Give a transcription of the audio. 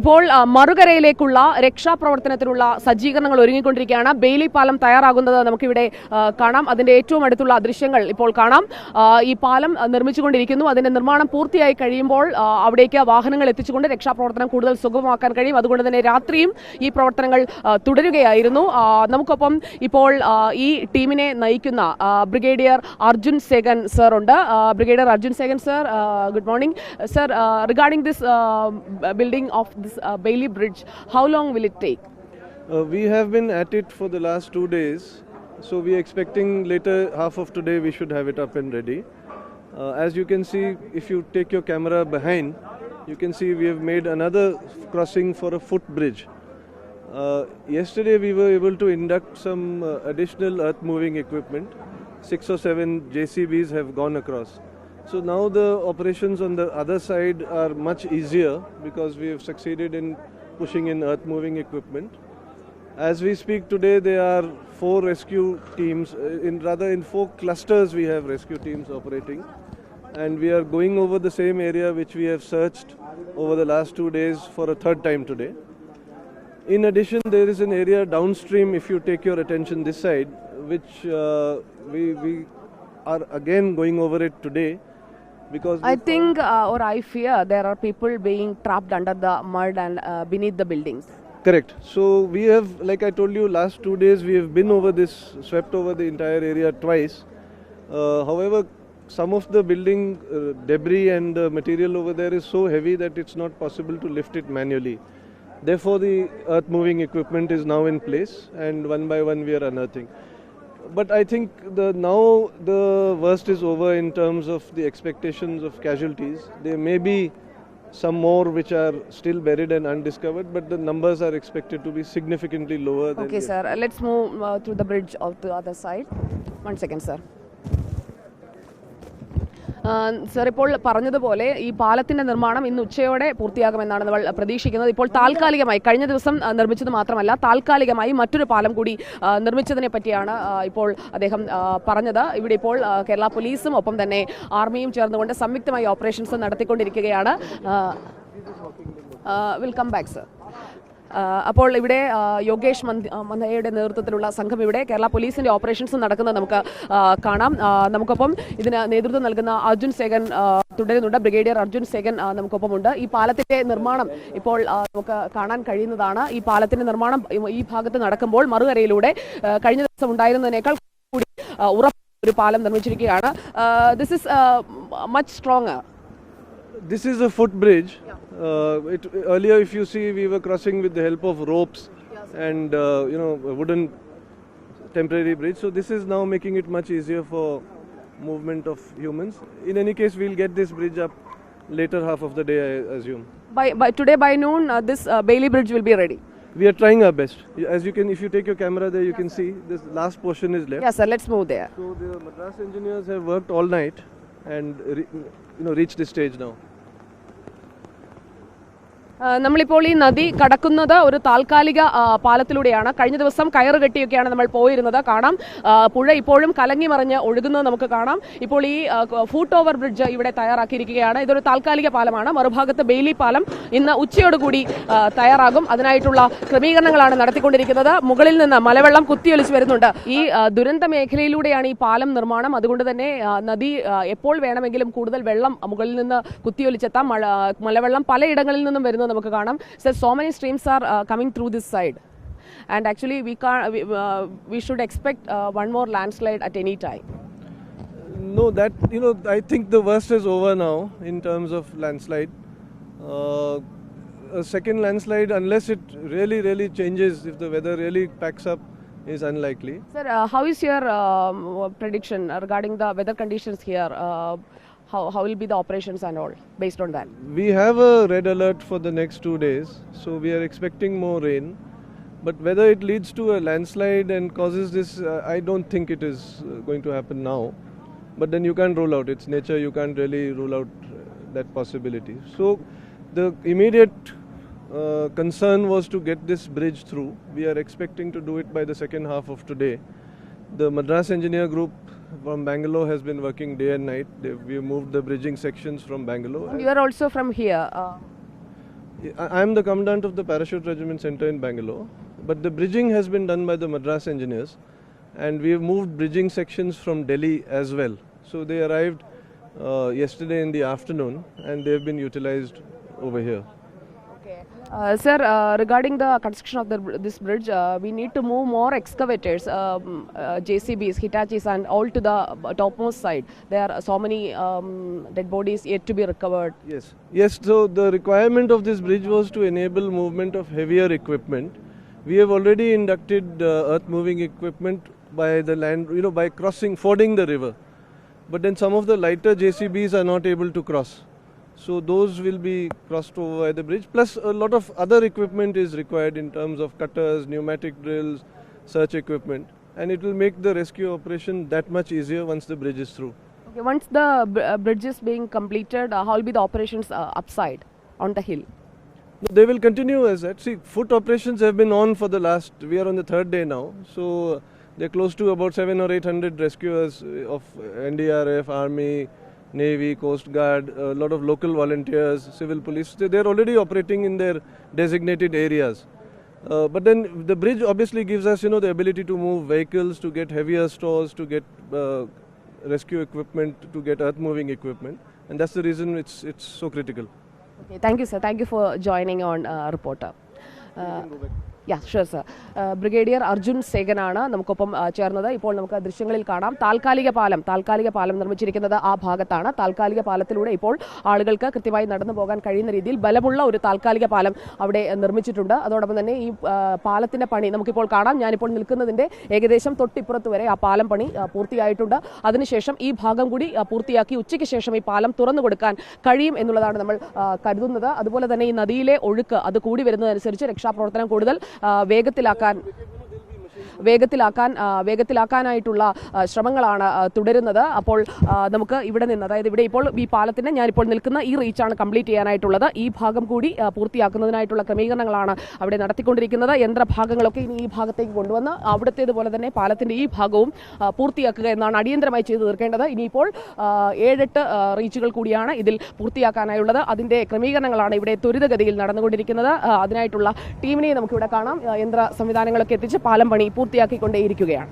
ഇപ്പോൾ മറുകരയിലേക്കുള്ള രക്ഷാപ്രവർത്തനത്തിനുള്ള സജ്ജീകരണങ്ങൾ ഒരുങ്ങിക്കൊണ്ടിരിക്കുകയാണ്. ബെയിലി പാലം തയ്യാറാകുന്നത് നമുക്കിവിടെ കാണാം. അതിന്റെ ഏറ്റവും അടുത്തുള്ള ദൃശ്യങ്ങൾ ഇപ്പോൾ കാണാം. ഈ പാലം നിർമ്മിച്ചുകൊണ്ടിരിക്കുന്നു. അതിന്റെ നിർമ്മാണം പൂർത്തിയായി കഴിയുമ്പോൾ അവിടേക്ക് വാഹനങ്ങൾ എത്തിച്ചുകൊണ്ട് രക്ഷാപ്രവർത്തനം കൂടുതൽ സുഗമമാക്കാൻ കഴിയും. അതുകൊണ്ട് തന്നെ രാത്രിയും ഈ പ്രവർത്തനങ്ങൾ തുടരുകയായിരുന്നു. നമുക്കൊപ്പം ഇപ്പോൾ ഈ ടീമിനെ നയിക്കുന്ന ബ്രിഗേഡിയർ അർജുൻ സേഗൻ സർ ഉണ്ട്. Brigadier Arjun Sagan sir, good morning. Sir, regarding this building of this Bailey Bridge, how long will it take? We have been at it for the last 2 days, so we are expecting later half of today we should have it up and ready. As you can see, if you take your camera behind, you can see we have made another crossing for a footbridge. Yesterday we were able to induct some additional earth moving equipment. 6 or 7 JCBs have gone across. So now the operations on the other side are much easier because we have succeeded in pushing in earth moving equipment. As we speak today, there are 4 rescue teams, in 4 clusters we have rescue teams operating, and we are going over the same area which we have searched over the last 2 days for a third time today. In addition, there is an area downstream, if you take your attention this side, which we are again going over it today. Because I think or I fear there are people being trapped under the mud and beneath the buildings. Correct. So we have, like I told you, last 2 days we have been over this, swept over the entire area twice. However, some of the building debris and material over there is so heavy that it's not possible to lift it manually. Therefore, the earth moving equipment is now in place, and one by one we are unearthing. But I think now the worst is over in terms of the expectations of casualties. There may be some more which are still buried and undiscovered, but the numbers are expected to be significantly lower than Okay, sir. Let's move to the bridge of the other side. 1 second, sir. Sir, ഇപ്പോൾ പറഞ്ഞതുപോലെ ഈ പാലത്തിന്റെ നിർമ്മാണം ഇന്ന് ഉച്ചയോടെ പൂർത്തിയാകുമെന്നാണ് നമ്മൾ പ്രതീക്ഷിക്കുന്നത്. ഇപ്പോൾ താൽക്കാലികമായി കഴിഞ്ഞ ദിവസം നിർമ്മിച്ചത് മാത്രമല്ല, താൽക്കാലികമായി മറ്റൊരു പാലം കൂടി നിർമ്മിച്ചതിനെ പറ്റിയാണ് ഇപ്പോൾ അദ്ദേഹം പറഞ്ഞത്. ഇവിടെ ഇപ്പോൾ കേരള പോലീസും ഒപ്പം തന്നെ ആർമിയും ചേർന്നുകൊണ്ട് സംയുക്തമായി ഓപ്പറേഷൻസ് നടത്തിക്കൊണ്ടിരിക്കുകയാണ്. Will come back, sir. അപ്പോൾ ഇവിടെ യോഗേഷ് മന്ധയുടെ നേതൃത്വത്തിലുള്ള സംഘം ഇവിടെ കേരള പോലീസിന്റെ ഓപ്പറേഷൻസ് നടക്കുന്നത് നമുക്ക് കാണാം. നമുക്കൊപ്പം ഇതിന് നേതൃത്വം നൽകുന്ന അർജുൻ സേഗൻ തുടരുന്നുണ്ട്. ബ്രിഗേഡിയർ അർജുൻ സേഗൻ നമുക്കൊപ്പമുണ്ട്. ഈ പാലത്തിന്റെ നിർമ്മാണം ഇപ്പോൾ നമുക്ക് കാണാൻ കഴിയുന്നതാണ്. ഈ പാലത്തിന്റെ നിർമ്മാണം ഈ ഭാഗത്ത് നടക്കുമ്പോൾ മറുകരയിലൂടെ കഴിഞ്ഞ ദിവസം ഉണ്ടായിരുന്നതിനേക്കാൾ കൂടി ഉറപ്പ് ഒരു പാലം നിർമ്മിച്ചിരിക്കുകയാണ്. This is much stronger. This is a footbridge. Earlier, if you see, we were crossing with the help of ropes and a wooden temporary bridge. So this is now making it much easier for movement of humans. In any case, we'll get this bridge up later half of the day, I assume. By today by noon, this Bailey Bridge will be ready. We are trying our best. As you can, if you take your camera there, you can see this last portion is left. Yes, sir. Let's move there. So the Madras engineers have worked all night and reached this stage now. നമ്മളിപ്പോൾ ഈ നദി കടക്കുന്നത് ഒരു താൽക്കാലിക പാലത്തിലൂടെയാണ്. കഴിഞ്ഞ ദിവസം കയറ് കെട്ടിയൊക്കെയാണ് നമ്മൾ പോയിരുന്നത്. കാണാം, പുഴ ഇപ്പോഴും കലങ്ങി മറിഞ്ഞ് ഒഴുകുന്നത് നമുക്ക് കാണാം. ഇപ്പോൾ ഈ ഫൂട്ട് ഓവർ ബ്രിഡ്ജ് ഇവിടെ തയ്യാറാക്കിയിരിക്കുകയാണ്. ഇതൊരു താൽക്കാലിക പാലമാണ്. മറുഭാഗത്ത് ബെയിലി പാലം ഇന്ന് ഉച്ചയോടുകൂടി തയ്യാറാകും. അതിനായിട്ടുള്ള ക്രമീകരണങ്ങളാണ് നടത്തിക്കൊണ്ടിരിക്കുന്നത്. മുകളിൽ നിന്ന് മലവെള്ളം കുത്തിയൊലിച്ച് വരുന്നുണ്ട്. ഈ ദുരന്ത മേഖലയിലൂടെയാണ് ഈ പാലം നിർമ്മാണം. അതുകൊണ്ട് തന്നെ നദി എപ്പോൾ വേണമെങ്കിലും കൂടുതൽ വെള്ളം മുകളിൽ നിന്ന് കുത്തിയൊലിച്ചെത്താം. മലവെള്ളം പലയിടങ്ങളിൽ നിന്നും വരുന്നത് നമുക്ക് കാണാം. So many streams are coming through this side, and actually we should expect one more landslide at any time. No, that I think the worst is over now in terms of landslide. A second landslide, unless it really changes, if the weather really packs up, is unlikely. Sir, how is your prediction regarding the weather conditions here? How will be the operations and all based on that? We have a red alert for the next 2 days, so we are expecting more rain. But whether it leads to a landslide and causes this, I don't think it is going to happen now. But then you can't rule out. It's nature, you can't really rule out that possibility. So the immediate concern was to get this bridge through. We are expecting to do it by the second half of today. The Madras Engineer Group from Bangalore has been working day and night. We moved the bridging sections from Bangalore. And you are also from here? I am the commandant of the Parachute Regiment Center in Bangalore, but the bridging has been done by the Madras engineers, and we have moved bridging sections from Delhi as well. So they arrived yesterday in the afternoon, and they have been utilized over here. Sir, regarding the construction of this bridge, we need to move more excavators, JCBs, Hitachis, and all to the topmost side. There are so many dead bodies yet to be recovered. Yes. So the requirement of this bridge was to enable movement of heavier equipment. We have already inducted earth-moving equipment by the land, by fording the river. But then some of the lighter JCBs are not able to cross. So those will be crossed over by the bridge. Plus a lot of other equipment is required in terms of cutters, pneumatic drills, search equipment. And it will make the rescue operation that much easier once the bridge is through. Okay, once the bridge is being completed, how will be the operations upside on the hill? They will continue as that. See, foot operations have been on for we are on the third day now. So they're close to about 700 or 800 rescuers of NDRF, Army, Navy, Coast Guard, a lot of local volunteers, civil police. They're already operating in their designated areas. But then the bridge obviously gives us, the ability to move vehicles, to get heavier stores, to get rescue equipment, to get earth-moving equipment. And that's the reason it's so critical. Okay, thank you, sir. Thank you for joining on Reporter. Yeah, sure, sir. Brigadier Arjun സേഗനാണ് നമുക്കൊപ്പം ചേർന്നത്. ഇപ്പോൾ നമുക്ക് ദൃശ്യങ്ങളിൽ കാണാം താൽക്കാലിക പാലം നിർമ്മിച്ചിരിക്കുന്നത് ആ ഭാഗത്താണ്. താൽക്കാലിക പാലത്തിലൂടെ ഇപ്പോൾ ആളുകൾക്ക് കൃത്യമായി നടന്നു പോകാൻ കഴിയുന്ന രീതിയിൽ ബലമുള്ള ഒരു താൽക്കാലിക പാലം അവിടെ നിർമ്മിച്ചിട്ടുണ്ട്. അതോടൊപ്പം തന്നെ ഈ പാലത്തിന്റെ പണി നമുക്കിപ്പോൾ കാണാം. ഞാനിപ്പോൾ നിൽക്കുന്നതിന്റെ ഏകദേശം തൊട്ടിപ്പുറത്ത് വരെ ആ പാലം പണി പൂർത്തിയായിട്ടുണ്ട്. അതിനുശേഷം ഈ ഭാഗം കൂടി പൂർത്തിയാക്കി ഉച്ചയ്ക്ക് ശേഷം ഈ പാലം തുറന്നു കൊടുക്കാൻ കഴിയും എന്നുള്ളതാണ് നമ്മൾ കരുതുന്നത്. അതുപോലെ തന്നെ ഈ നദിയിലെ ഒഴുക്ക് അത് കൂടി വരുന്നതനുസരിച്ച് രക്ഷാപ്രവർത്തനം കൂടുതൽ വേഗത്തിലാക്കാനായിട്ടുള്ള ശ്രമങ്ങളാണ് തുടരുന്നത്. അപ്പോൾ നമുക്ക് ഇവിടെ നിന്ന്, അതായത് ഇവിടെ ഇപ്പോൾ ഈ പാലത്തിന് ഞാനിപ്പോൾ നിൽക്കുന്ന ഈ റീച്ചാണ് കംപ്ലീറ്റ് ചെയ്യാനായിട്ടുള്ളത്. ഈ ഭാഗം കൂടി പൂർത്തിയാക്കുന്നതിനായിട്ടുള്ള ക്രമീകരണങ്ങളാണ് അവിടെ നടത്തിക്കൊണ്ടിരിക്കുന്നത്. യന്ത്രഭാഗങ്ങളൊക്കെ ഇനി ഈ ഭാഗത്തേക്ക് കൊണ്ടുവന്ന് അവിടത്തേതുപോലെ തന്നെ പാലത്തിന്റെ ഈ ഭാഗവും പൂർത്തിയാക്കുക എന്നാണ് അടിയന്തരമായി ചെയ്തു തീർക്കേണ്ടത്. ഇനിയിപ്പോൾ 7-8 റീച്ചുകൾ കൂടിയാണ് ഇതിൽ പൂർത്തിയാക്കാനായുള്ളത്. അതിന്റെ ക്രമീകരണങ്ങളാണ് ഇവിടെ ത്വരിതഗതിയിൽ നടന്നുകൊണ്ടിരിക്കുന്നത്. അതിനായിട്ടുള്ള ടീമിനെ നമുക്കിവിടെ കാണാം. യന്ത്ര സംവിധാനങ്ങളൊക്കെ എത്തിച്ച് പാലം പണി പൂർത്തിയാക്കിക്കൊണ്ടേയിരിക്കുകയാണ്.